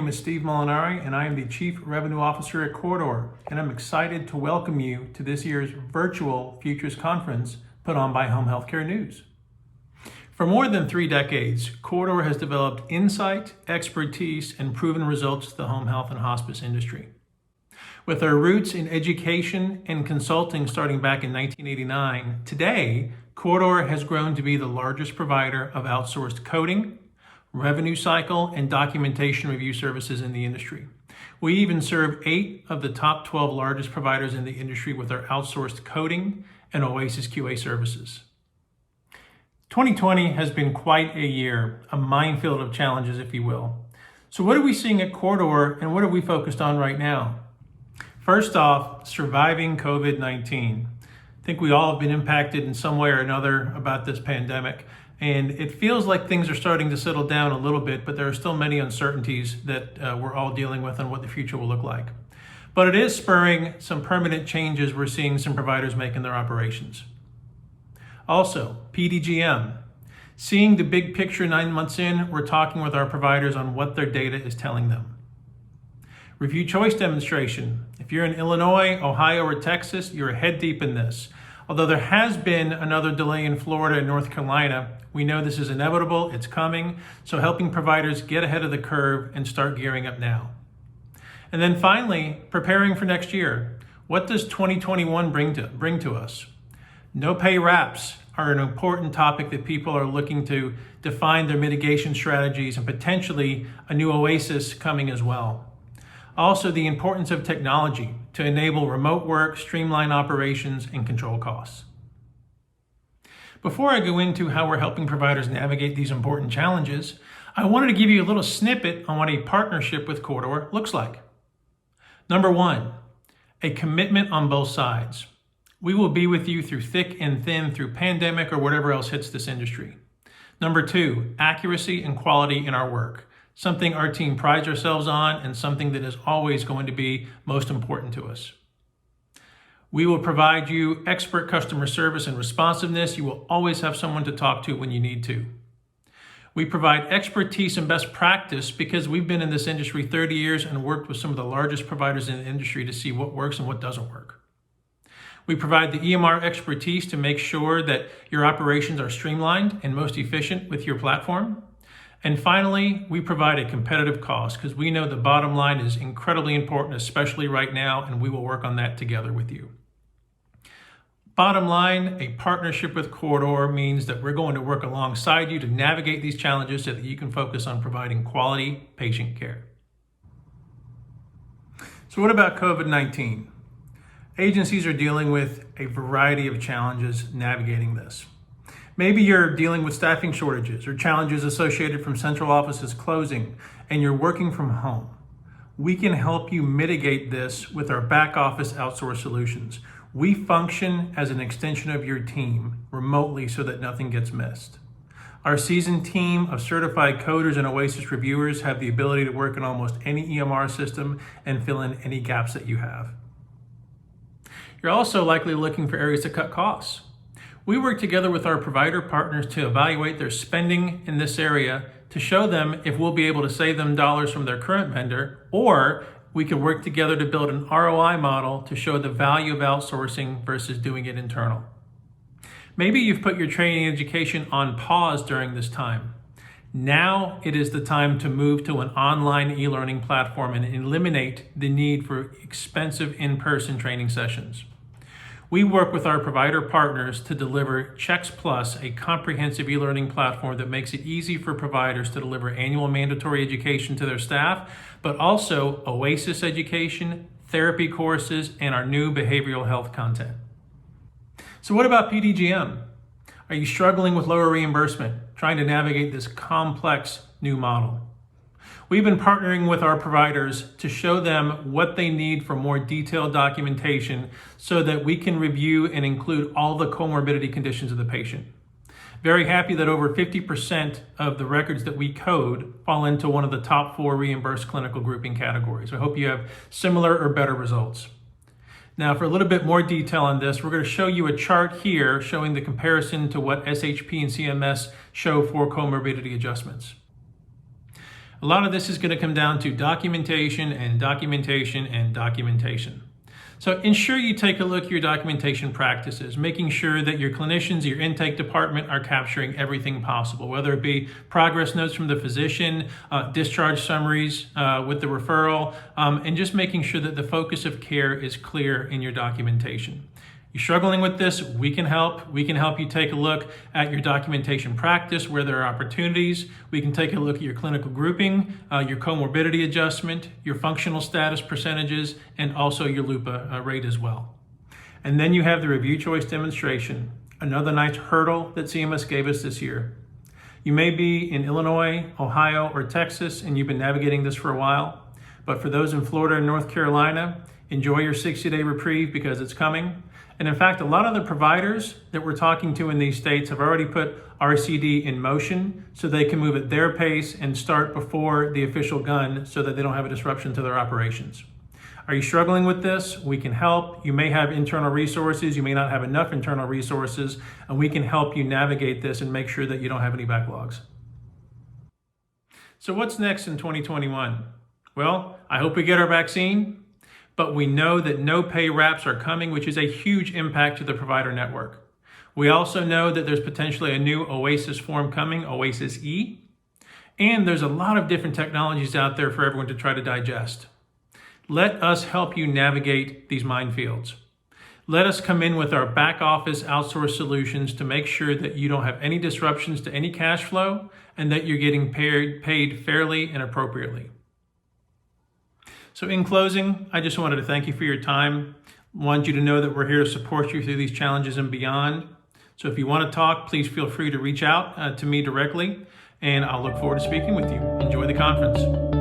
is Steve Molinari, and I am the Chief Revenue Officer at Corridor, and I'm excited to welcome you to this year's virtual Futures Conference put on by Home Healthcare News. For more than 3 decades, Corridor has developed insight, expertise, and proven results to the home health and hospice industry. With our roots in education and consulting starting back in 1989, today, Corridor has grown to be the largest provider of outsourced coding, revenue cycle, and documentation review services in the industry. We even serve 8 of the top 12 largest providers in the industry with our outsourced coding and Oasis QA services. 2020 has been quite a year, a minefield of challenges, if you will. So what are we seeing at Corridor, and what are we focused on right now? First off, surviving COVID-19. I think we all have been impacted in some way or another about this pandemic, and it feels like things are starting to settle down a little bit, but there are still many uncertainties that we're all dealing with on what the future will look like. But it is spurring some permanent changes we're seeing some providers make in their operations. Also, PDGM. Seeing the big picture 9 months in, we're talking with our providers on what their data is telling them. Review choice demonstration. If you're in Illinois, Ohio, or Texas, you're head deep in this. Although there has been another delay in Florida and North Carolina, we know this is inevitable, it's coming, so helping providers get ahead of the curve and start gearing up now. And then finally, preparing for next year. What does 2021 bring to us? No pay wraps are an important topic that people are looking to define their mitigation strategies, and potentially a new Oasis coming as well. Also, the importance of technology to enable remote work, streamline operations, and control costs. Before I go into how we're helping providers navigate these important challenges, I wanted to give you a little snippet on what a partnership with Corridor looks like. Number 1, a commitment on both sides. We will be with you through thick and thin, through pandemic or whatever else hits this industry. Number 2, accuracy and quality in our work. Something our team prides ourselves on, and something that is always going to be most important to us. We will provide you expert customer service and responsiveness. You will always have someone to talk to when you need to. We provide expertise and best practice because we've been in this industry 30 years and worked with some of the largest providers in the industry to see what works and what doesn't work. We provide the EMR expertise to make sure that your operations are streamlined and most efficient with your platform. And finally, we provide a competitive cost because we know the bottom line is incredibly important, especially right now, and we will work on that together with you. Bottom line, a partnership with Corridor means that we're going to work alongside you to navigate these challenges so that you can focus on providing quality patient care. So what about COVID-19? Agencies are dealing with a variety of challenges navigating this. Maybe you're dealing with staffing shortages or challenges associated from central offices closing, and you're working from home. We can help you mitigate this with our back office outsourced solutions. We function as an extension of your team remotely so that nothing gets missed. Our seasoned team of certified coders and Oasis reviewers have the ability to work in almost any EMR system and fill in any gaps that you have. You're also likely looking for areas to cut costs. We work together with our provider partners to evaluate their spending in this area to show them if we'll be able to save them dollars from their current vendor, or we can work together to build an ROI model to show the value of outsourcing versus doing it internal. Maybe you've put your training and education on pause during this time. Now it is the time to move to an online e-learning platform and eliminate the need for expensive in-person training sessions. We work with our provider partners to deliver Checks Plus, a comprehensive e-learning platform that makes it easy for providers to deliver annual mandatory education to their staff, but also Oasis education, therapy courses, and our new behavioral health content. So what about PDGM? Are you struggling with lower reimbursement, trying to navigate this complex new model? We've been partnering with our providers to show them what they need for more detailed documentation so that we can review and include all the comorbidity conditions of the patient. Very happy that over 50% of the records that we code fall into one of the top 4 reimbursed clinical grouping categories. I hope you have similar or better results. Now, for a little bit more detail on this, we're going to show you a chart here showing the comparison to what SHP and CMS show for comorbidity adjustments. A lot of this is going to come down to documentation and documentation and documentation. So ensure you take a look at your documentation practices, making sure that your clinicians, your intake department are capturing everything possible, whether it be progress notes from the physician, discharge summaries with the referral, and just making sure that the focus of care is clear in your documentation. You're struggling with this, we can help. We can help you take a look at your documentation practice, where there are opportunities. We can take a look at your clinical grouping, your comorbidity adjustment, your functional status percentages, and also your LUPA rate as well. And then you have the review choice demonstration, another nice hurdle that CMS gave us this year. You may be in Illinois, Ohio, or Texas, and you've been navigating this for a while. But for those in Florida and North Carolina, enjoy your 60-day reprieve because it's coming. And in fact, a lot of the providers that we're talking to in these states have already put RCD in motion so they can move at their pace and start before the official gun so that they don't have a disruption to their operations. Are you struggling with this? We can help. You may have internal resources. You may not have enough internal resources, and we can help you navigate this and make sure that you don't have any backlogs. So what's next in 2021? Well, I hope we get our vaccine. But we know that no pay wraps are coming, which is a huge impact to the provider network. We also know that there's potentially a new OASIS form coming, OASIS E, and there's a lot of different technologies out there for everyone to try to digest. Let us help you navigate these minefields. Let us come in with our back office outsourced solutions to make sure that you don't have any disruptions to any cash flow and that you're getting paid fairly and appropriately. So in closing, I just wanted to thank you for your time. I want you to know that we're here to support you through these challenges and beyond. So if you want to talk, please feel free to reach out to me directly, and I'll look forward to speaking with you. Enjoy the conference.